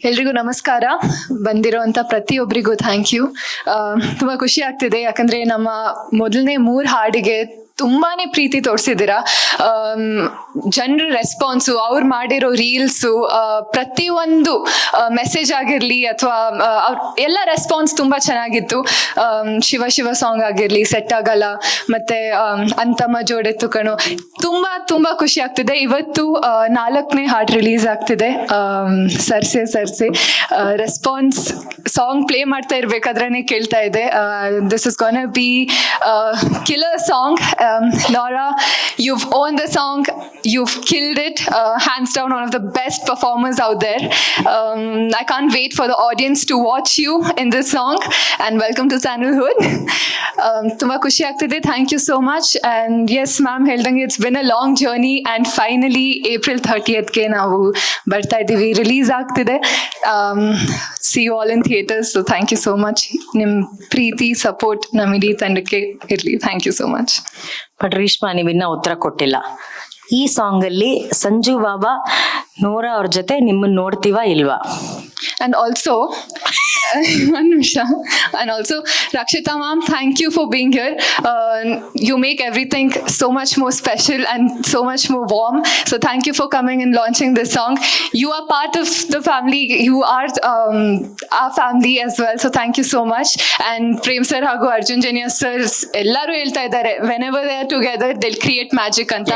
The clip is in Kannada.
ಎಲ್ರಿಗೂ ನಮಸ್ಕಾರ. ಬಂದಿರೋಂಥ ಪ್ರತಿಯೊಬ್ಬರಿಗೂ ಥ್ಯಾಂಕ್ ಯು. ತುಂಬ ಖುಷಿ ಆಗ್ತಿದೆ, ಯಾಕಂದರೆ ನಮ್ಮ ಮೊದಲನೇ 3 ಹಾಡಿಗೆ ತುಂಬಾನೇ ಪ್ರೀತಿ ತೋರಿಸಿದ್ದೀರಾ. ಜನರ ರೆಸ್ಪಾನ್ಸು, ಅವ್ರು ಮಾಡಿರೋ ರೀಲ್ಸು, ಪ್ರತಿಯೊಂದು ಮೆಸೇಜ್ ಆಗಿರಲಿ ಅಥವಾ ಎಲ್ಲ ರೆಸ್ಪಾನ್ಸ್ ತುಂಬ ಚೆನ್ನಾಗಿತ್ತು. ಶಿವ ಶಿವ ಸಾಂಗ್ ಆಗಿರಲಿ, ಸೆಟ್ ಆಗಲ್ಲ, ಮತ್ತೆ ಅಂತಮ್ಮ ಜೋಡೆತ್ತು ಕಣು, ತುಂಬ ಖುಷಿ ಆಗ್ತಿದೆ. ಇವತ್ತು 4ನೇ ಹಾಡು ರಿಲೀಸ್ ಆಗ್ತಿದೆ, ಸರ್ಸೆ ರೆಸ್ಪಾನ್ಸ್ ಸಾಂಗ್ ಪ್ಲೇ ಮಾಡ್ತಾ ಇರ್ಬೇಕಾದ್ರೆ ಕೇಳ್ತಾ ಇದೆ, this is gonna B killer song. Laura, you've owned the song, you've killed it, hands down one of the best performers out there. I can't wait for the audience to watch you in this song, and welcome to Sandalwood. Tumba khushi agtide, thank you so much. And yes ma'am, heldange it's been a long journey, and finally April 30th ge ನಾವು ಬರ್ತಾ ಇದೀವಿ, ರಿಲೀಸ್ ಆಗ್ತಿದೆ. See you all in theaters, so thank you so much. ನಿಮ್ ಪ್ರೀತಿ ಸಪೋರ್ಟ್ ನಮ್ಮ ಇಡೀ ತಂಡಕ್ಕೆ ಇರ್ಲಿ. Thank you so much. But Reshma, ನೀವಿನ್ನ ಉತ್ತರ ಕೊಟ್ಟಿಲ್ಲ. ಈ ಸಾಂಗ್ ಅಲ್ಲಿ ಸಂಜು ಬಾಬಾ ನೋರಾ ಅವ್ರ ಜೊತೆ ನಿಮ್ಮನ್ನ ನೋಡ್ತೀವಾ ಇಲ್ವಾ? And also one ನಿಮಿಷ, and also Rakshita ma'am, thank you for being here. You make everything so much more special and so much more warm, so thank you for coming and launching this song. You are part of the family, you are our family as well, so thank you so much. And Prem sir ಹಾಗೂ ಅರ್ಜುನ್ ಜನ್ಯ sir ಎಲ್ಲರೂ ಹೇಳ್ತಾ ಇದ್ದಾರೆ, whenever they are together they'll create magic ಅಂತ.